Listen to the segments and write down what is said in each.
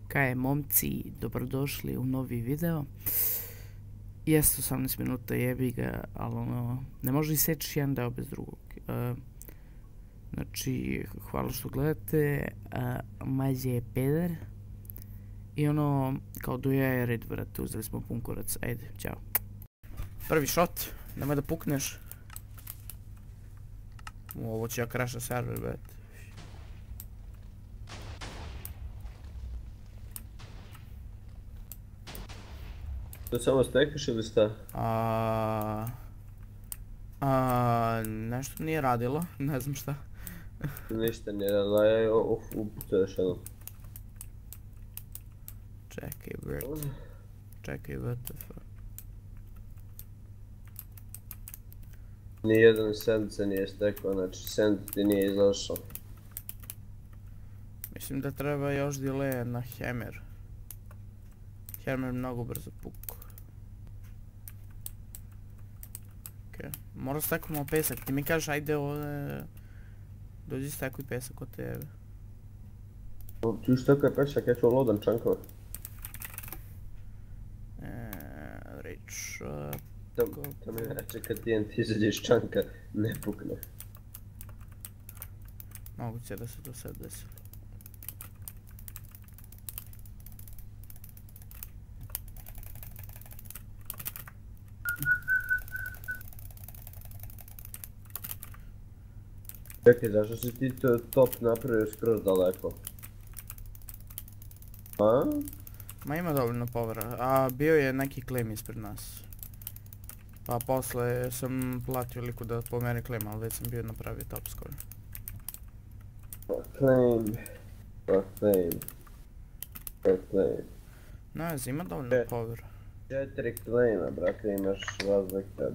Kaj je, momci, dobrodošli u novi video. Jeste 18 minuta, jebi ga, ali ono, ne može isečiš jedan deo bez drugog. Znači, hvala što gledate, Mađe je peder. I ono, kao Duja je red, vrate, uzeli smo pun kurac, ajde, ćao. Prvi shot, nemoj da pukneš. Ovo će ja kraša server, brate. To samo stekaš ili šta? Nešto nije radilo, ne znam šta. Ništa nije radilo, ja je upucao još jedno. Čekaj, brate. Čekaj, what the fuck. Nijedan send se nije stekao, znači send ti nije izašao. Mislim da treba još delay na hammer. Hammer mnogo brzo puku. Okej, mora stekamo pesak, ti mi kažeš ajde ovdje... Dođi stekuj pesak od tebe. Ti stekao je pesak, ja ću lodan čankove. Reč... To mi reče kad TNT izađe iz čanka, ne pukne. Moguće da se to sad desi. Čekaj, zašto si ti top napravio skroz daleko? A? Ma ima dovoljno povera, a bio je neki claim ispred nas. Pa posle sam platio liku da pomeri claim, ali već sam bio napravio top skoro. Claim. Ne, ima dovoljno povera. 4 claima, brate, imaš razlika od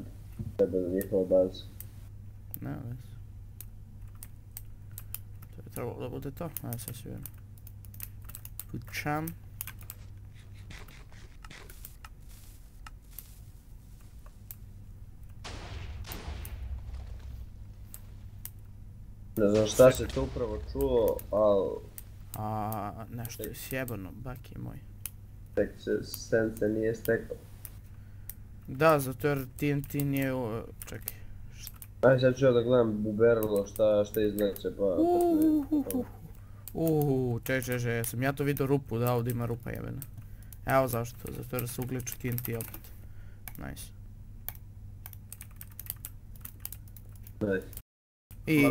tebe na njihova baza. Ne, već. To je trebalo da bude to, ajde sad ću vidim. Pučam. Ne znam šta se to upravo čuo, ali... Nešto je sjebano, baki moj. Tek se send se nije stekao. Da, zato jer TNT nije... Čekaj. Aj sad ću ja da gledam buberlo šta izleće pa... Čekaj, sam ja to vidio rupu, da ovdje ima rupa jebena. Evo zašto, zato jer se ugliču TNT opet. Nice. Nice. I,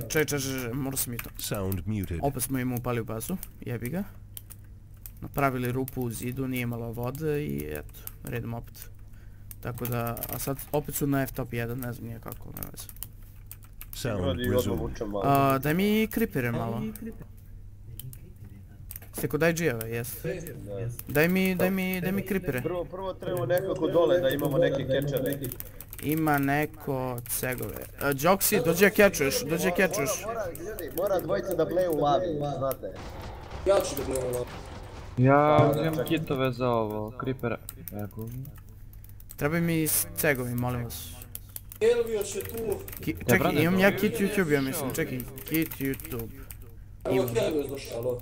čekaj, mora sam i to. Sound muted. Opet smo im upali u bazu, jebi ga. Napravili rupu u zidu, nije imala vode i eto, redom opet. Tako da, a sad opet su na F-top 1, ne znam nije kako, ne veze. Sound resumed. Daj mi creepere malo. Ste kod IG-eva, jes? Daj mi creepere. Prvo trebamo nekako dole da imamo neke catchere. Ima neko cegove. Joxy, dođi ja catchuješ. Mora dvojica da bleju u lavi, znate. Ja ću da bleju u lavi. Ja imam kitove za ovo, creepera. Treba mi cegovi, molim vas. Elvio će tu. Čekaj, imam ja kit YouTube, ja mislim, čekaj, kit YouTube. Evo Elvio je došao, alo.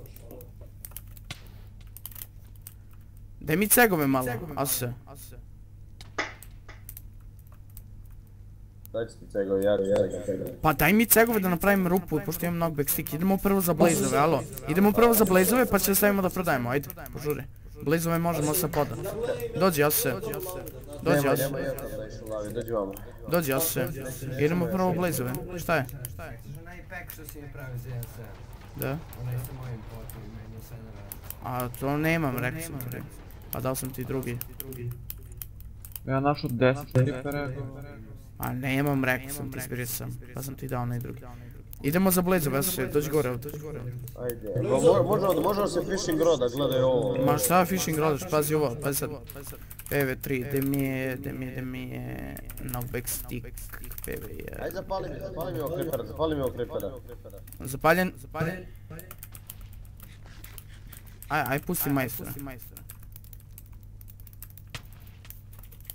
Daj mi cegove malo, Ase. Daj ti cegove, ja cegove. Pa daj mi cegove da napravim rupu, pošto imam knockback stick. Idemo prvo za blazove, alo. Idemo prvo za blazove pa će stavimo da prodajemo, ajde, požuri. Blazove možemo sa poda. Dođi, Ase. Dođi, Ase. Dođi, Ase. Idemo prvo blazove, šta je? Onaj pack što si mi pravi za 1.7. Da? Onaj sa mojim potom, meni se ne radi. A to nemam, rekao sam ti. Pa dao sam ti drugi. Ja našao 10 creepera. A nemam, rekao sam ti, spirit sam. Pa sam ti dao onaj drugi. Idemo za blazove, Ase, dođi gore ovdje. Ajde, možemo se fishing roda, gledaj ovo. Ma šta fishing rodaš, pazi ovo, pazi sad. PV3, gdje mi je knockback stick, PV1. Ajde zapali mi ovog creepera. Zapaljen? Aj pusti majstora.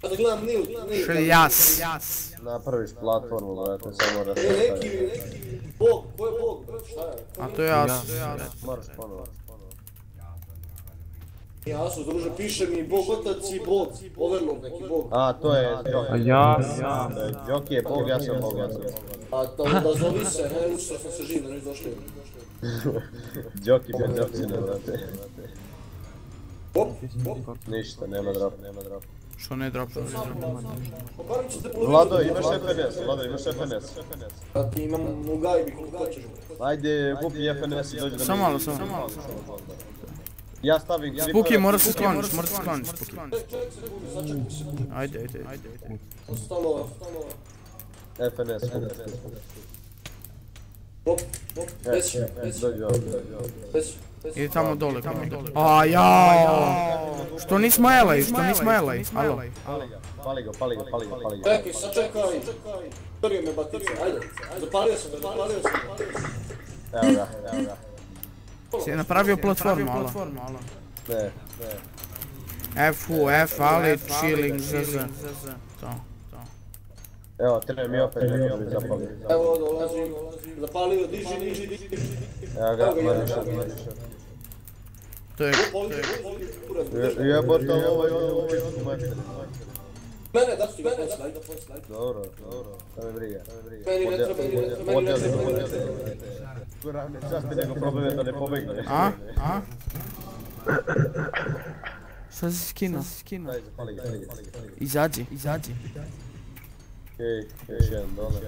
Ja da gledam Nil. Šljas. Napraviš platformu, brate, samo da se Neki bog, ko je bog, brate, šta je? A to je Asus. moraš ponovo. Jasno, druže, piše mi Bog otac i Bog, Overlord neki Bog. A, to je Joki. A ja. Joki je Bog, ja sam Bog. A da zovi se, ne, ušto sam se živ, da nisu došli. Joki bez općine, brate. Hop. Ništa, nema drop. Što ne drop? Pa barem ćete položiti. Vlado, imaš FNS. A ti imam u gajbi koliko hoćeš. Ajde, kupi FNS i dođi do Samo mene. malo. Ja stavim Creepera. Spuki, mora se skloniš, Spuki. Ček sekundu, sačekaj se. Ajde. Ostalo. FNS. Hop, desi. Idi tamo dole. A jao! Što nis Majelaj? Alo. Pali ga. Čekaj, sačekaj. Prvi me batice, ajde. Zapalio sam. Evo ga. Si je napravio platformu, alo. Ne. F, ali, chilling, ZZ. To. Evo, treba mi opet da zapali. Evo, dolazim. Zapalio, diži. Evo ga, mladiša. To je... Jebote, ovo je ono učitu majte. Mene, da ti ga poslaj. Dobro. Da me briga. Meni ne treba. Kurane, časti nego problem je da ne pobegne. A? Šta si skinuo? Daj, zapali ga. Izađi. Okej, još jedan dole.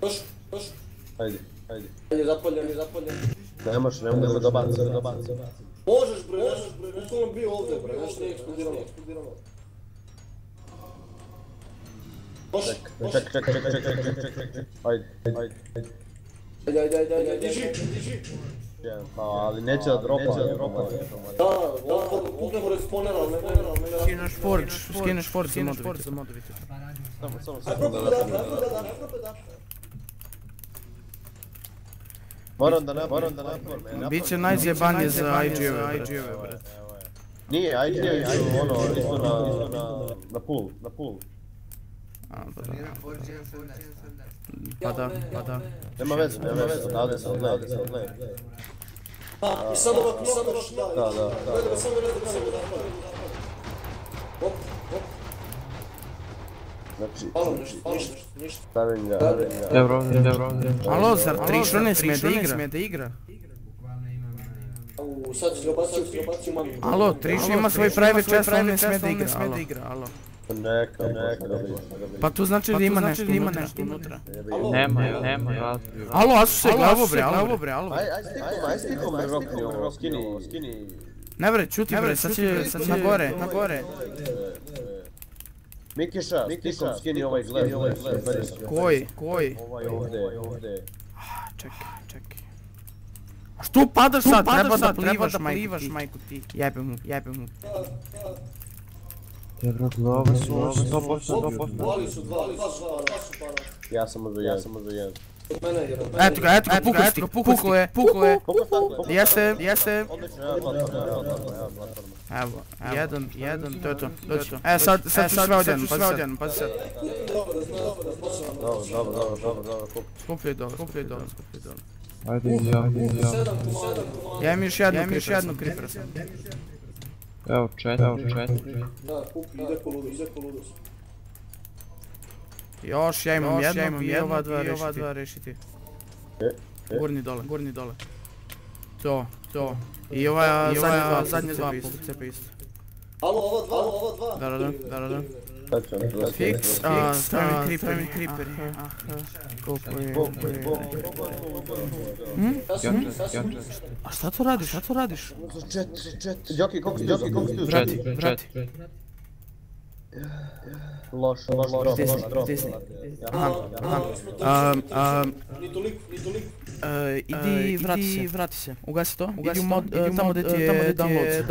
Još. Ajde. Je zapaljen. Ne mogu da dobaci. Možeš bre, bukvalno bio ovdje bre, nešto nije eksplodiralo. Ček. Ajde. Ajde, diži. Ali neće da dropa. Da, ovo puknemo respawnera, ali ne. Skineš Forge za modovite. Samo Aj, sekundu da da. Moram da napravim. Biće najzjebanije za IG-ove, brate. Nije, IG-ovi su isto na pool. Pa da. Nema veze, odavde sam, gledaj. I sad ovak, da. Gledaj, samo da. Hop. Znači, Ništa. stavim ga. Euro. Alo, zar Trišo ne smije da igra? Sad ću ga baciti u mami. Alo, Trišo ima svoj private chest, on ne smije da igra, alo. Neka. Pa to znači da ima nešto unutra. Nema razlog. Alo, Asuse, glavo bre, alo. Aj stikom me rokni ovo, skini. Ne bre, čuti bre, sad će na gore. Mikiša, stikom skini ovaj gled. Koji? Ovaj ovdje. Čekaj. A što padaš sad? Treba da plivaš, majku ti. Jebe mu. Euro glava su 100%. Vali su dva para. Ja sam možda jedan. Od mene jedan. Eto ga, puklo je. Jeste. Odlično, ja platforma. Evo, jedan, to je to. Sad ću sve odjedno, pazi sad. Dobro. Skupljaj dole. Ajde, ja. Ja imam još jednu creepera sam. Evo, 4. Da, kupi, ide po ludus. Još, ja imam jednu i ova dva rešiti. Gurni dole. To. I ova zadnja dva cepa isto. Alo, ova dva. Da. Fix, stavi mi creeperi. Koliko je... A šta to radiš? Joki, koliko si Vrati. Loš, Disney. Ni toliko. Idi vrati se. Ugasi to. Idi tamo gdje ti je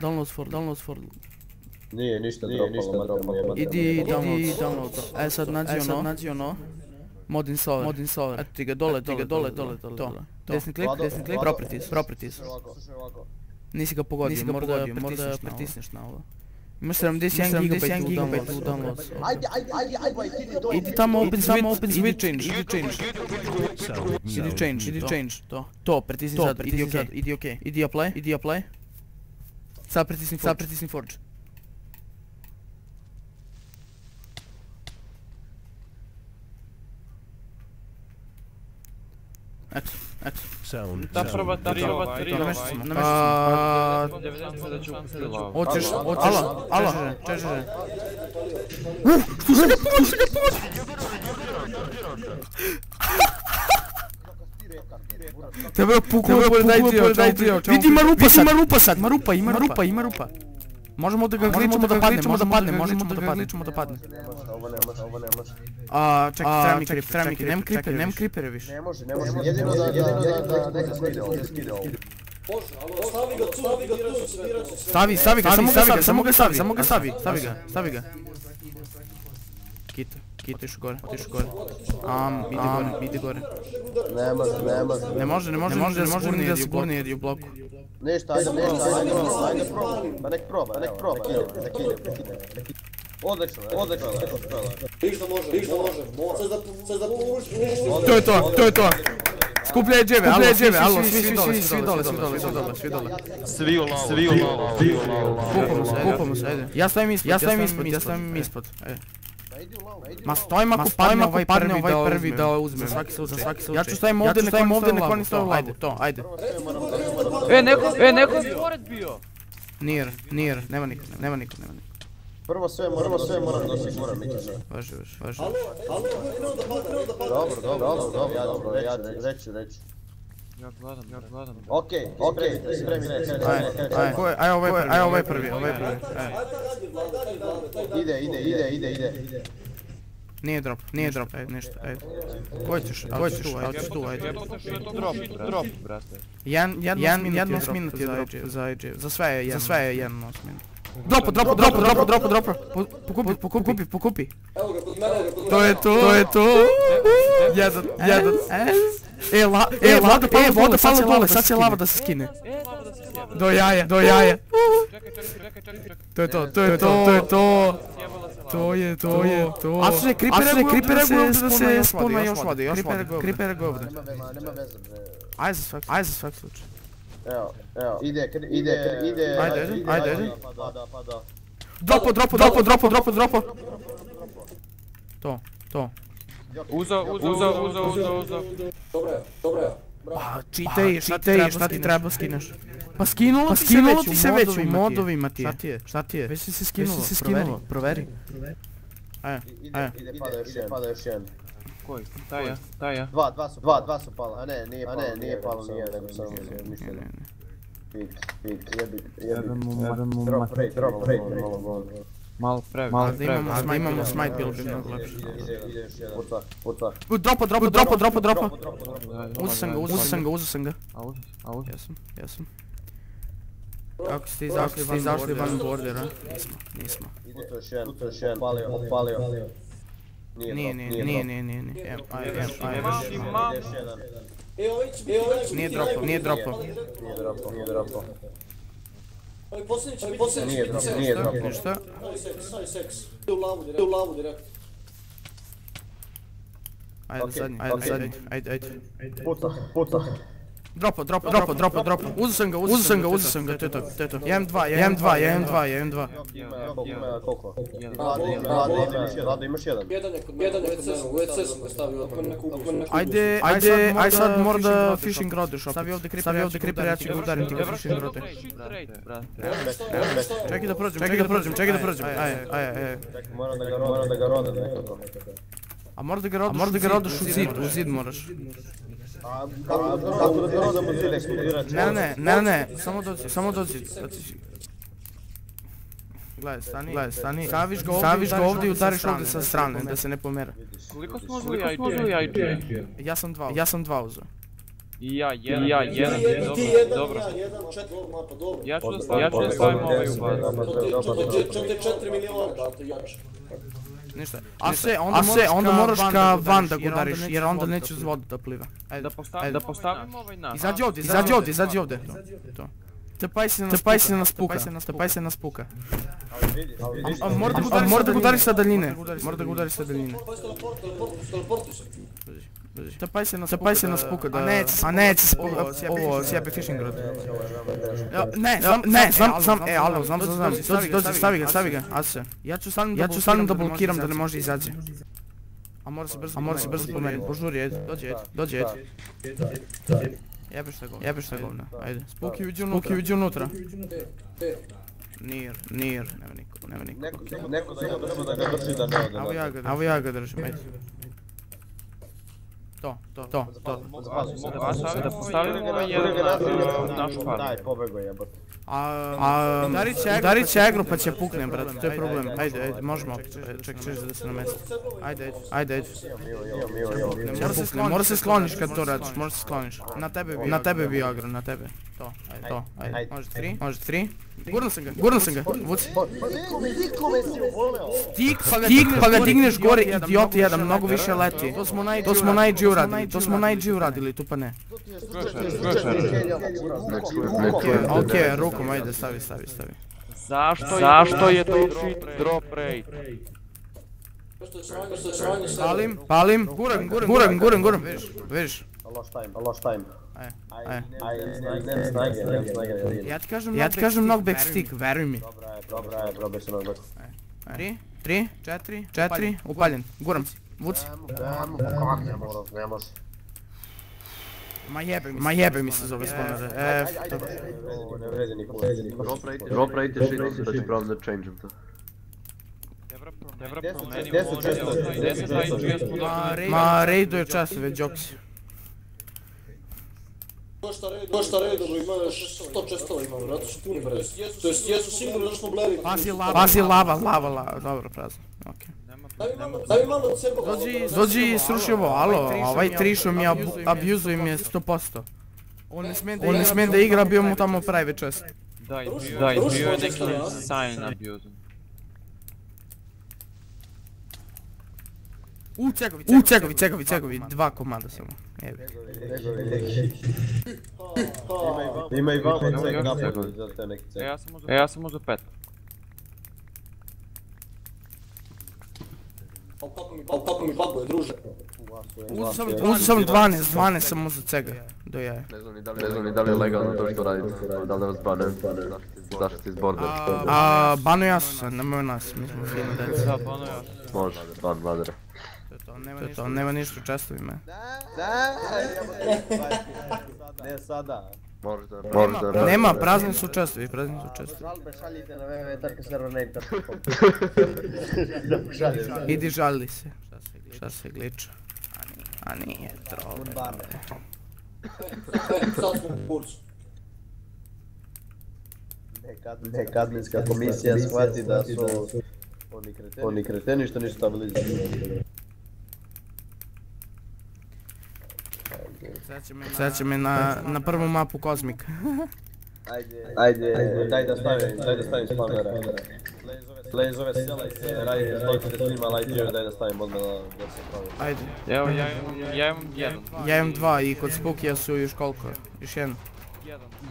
downloads for. Nije ništa dropalo. Idi download. Sad nađi ono. Mod installer. Eto ti ga dole. To. Desni klik. Properties. Nisi ga pogodio, možda pritisneš na ovo. Imaš 71 GB u download. Ajde, Idi tamo open switch, idi change, to, pritisni sad, idi ok, idi apply, sad pritisni forge. Eto. Sound. Da prva tri Namešću smo. da ću upustiti lavu. Hoćeš, alo, čeže. Tebe pukao, daj dio. Vidi ima rupa. Možemo da ga gličemo da padne, možemo da ga gličemo da padne. Ovo nemaš. Čekaj, treba mi creeper, nem creepere više. Ne može, jedino da neka skide ovo. Može, ali stavi ga tu, Stavi ga, samo ga stavi ga. Kito, iš gore. Ide gore. Ne može. Ne može da se gurni jer je u bloku. Ništa, ajde proba. Pa nek proba. Odlično. Ništa može. Sad da povuči. To je to. Skupljaj dževe, alo, svi dole. Svi u lavu. Kupamo se, ajde. Ja stavim ispod. Ma stojim ako padne ovaj prvi da uzme, za svaki slučaj. Ja ću stavim ovdje, nek oni stavim lavu, ajde. Neko je pored bio. Nije, nema niko. Prvo sve moram da osiguram ići sve. Važi. Ali Dobro, ja reću. Ja gledam. Okej, spremi. Aj ovaj prvi. Ide. Nije drop, ajde, ništa, ajde. Koji ćeš tu, ajde. Drop, brate. Jedno minut je drop za IJ, za sve je jedno minut. Drop, pokupi. evo ga kod mene. To je to. Jedan. Vlada pala dole, sad će lava da se skine. Do jaja. To je to. To je to. A su ne kripere da se spona još vode, kripere go ovdje. Ajde za svak slučaj. Evo, ide. Ajde. Pada. Dropo. To. Uzao. Dobro. Pa čitaj, šta ti treba skineš? Pa skinulo ti se već u modovima ti je. Šta ti je? Već si se skinulo, proveri. Ide, pada još jedan. Koji? Taj ja. Dva su pala, a ne, nije palo, nego samo mišljeno. Jebi. Drop rate, Malo previše. Da imamo smite, bilo bi mnogo lepše. Ide još jedan. Puca. Dropo. Uzeo sam ga. A uz? Jesam. Kako ste izašli van bordera? Nismo. Puca još jedan. Opalio. Nije. Nije dropo. Ovi posljednji. Nije dropo. Ništa. Stavi seks. U lavu direkt. Ajde zadnji. Ajde. Puca. Dropo. Uzeo sam ga, to je to. 1-2. Ima koliko? Vlada imaš jedan. Jedan je kod mene, u EC sam ga stavio, ako neku Ajde sad mora da fishing rod još opet. Stavi ovdje creeper, ja ću ga udarim ti ga fishing rode. Čekaj da prođem. Ajde. Moram da ga rodam nekako. A mora da ga rodaš u zid moraš. Kako da ga rodam u zid eksplodirač? Ne, samo dođi. Gledaj, stani. Staviš ga ovdje i udariš ovdje sa strane, da se ne pomera. Koliko smo uzeli IJ? Ja sam dva uzeo. I ja, jedan, dobro. Ja ću da stavim ovaj u bazu. To ti je 4 miliona, brate, jače. Ništa. A onda moraš ka van da ga udariš, jer onda neće uz vodu da pliva. Da postavim ovaj nas. Izađi ovdje. To. Tepaj se na spuka. A mora da ga udariš sa daljine. Tepaj se na spuka da... A neće se ovo sjebe fishing rod. Ne, znam, alo, znam. Dođi, stavi ga, Ase. Ja ću stvarno da blokiram da ne može izađe. A mora se brzo pomeriti, požuri, ajde, dođi, ajde. Jebeš šta govna, ajde. Spuki uđi unutra. Nir, nema niko. Neko treba da ga drži da ne ode. Evo ja ga držim, ajde. To. Da postavimo jedan naš par. Daj, pobego jebate. Udarit će agro pa će pukne, brate, to je problem. Ajde, možemo. Čekaj da se namesti. Ajde. Mora se skloniš kad to radiš, mora se skloniš. Na tebe bi agro, na tebe. To, ajde. Može 3. Gurno sam ga, vuci. Stik pa ga digneš gore, idioti jedan, mnogo više leti. To smo na IG uradili, tu pa ne. Okej, rukom, ajde, stavi. Zašto je to cheat drop rate? Palim, guram, vidiš. Loš time. Ja ti kažem knockback stick, veruj mi. Dobra je, probaj se knockback. 3, 4, upaljen, guram, vuci. Ne može. Ma jebe mi se zove spawnere, Ne vredi niko. Drop rate je shit, da ću pravo da change-em to. Ma raiduje časove, joksi. Došta redom, imaš 100 čestova imamo, zato su puni brez. To jest, jesu sigurno da smo bleri. Pazi lava, dobro, prazno, okej. Daj mi malo od sebe. Dođi, sruši ovo, alo, ovaj trišo mi abuzuje mi je 100%. On ne smije da igra, bio mu tamo private chest. Daj, bio je neki sign abuse. Cegovi, 2 komada samo, evi. Ima i vama ceg napad za te neki ceg. Ja sam uzeo 5. Kako mi baguje, druže. Uzeo sam 12 sam uzeo cega, do jaja. Ne znam ni da li je legalno to što radite, da li da vas bane, zašto ste iz borda. Banu jasu sad, nemoj nas, mi smo fino deci. Da, bano ja. Može, ban vladera. To je to, nema ništa u čestovima. Ne sada. Možda. Nema, prazni su čestovi, Žalbe šaljite na www.servername.com. Idi žali se. Šta se gliča? A nije trole. Sad smo u kurcu. Neka adminska komisija shvati da su oni kreteni što nisu stabilizirani. Sad će me na prvu mapu Kozmik. Ajde, daj da stavim spawnera. Lejzove sela i se radite, stolite s njima, lajte daj da stavim odmah da se pravi. Ajde. Evo, ja imam 1. Ja imam 2 i kod Spookija su još koliko? Još 1.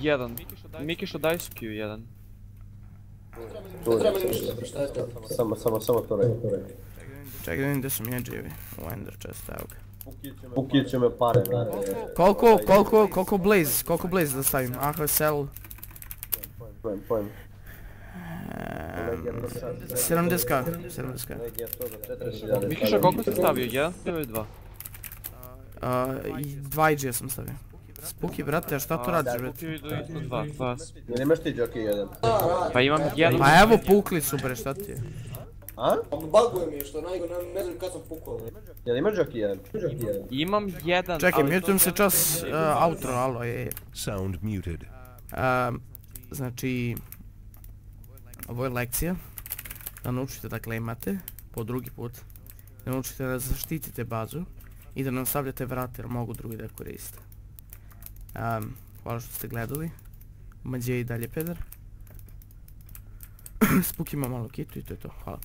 1. Mikiša daj Spiju 1. Ne treba mi ništa da preštajete. Samo to radi. Čekaj da vidim gdje su mi edgevi u Ender chest, evo ga. Pukit će me pare. Koliko Blaze da stavim? Aha, Cell. Pojem. 70k. Mikiša, koliko si stavio? 1 ili 2? 2 IG sam stavio. Spooky, brate, a šta to radiš, brate? Spooky idu ispod 2. Jel imaš ti jockey jedan? Pa imam 1. Pa evo pukli su, bre, šta ti je? A? Baguje mi je što najgore, ne znam kad sam pukao. Jel imaš jockey jedan? Imam 1. Čekaj, mutujem se čas outro, alo, je. Sound muted. Znači, ovo je lekcija, da naučite da klejmate, po drugi put, da naučite da zaštitite bazu i da ne ostavljate vrate jer mogu drugi da koriste. Hvala što ste gledali, Mađe i dalje peder, Spook ima malo kitu i to je to, hvala.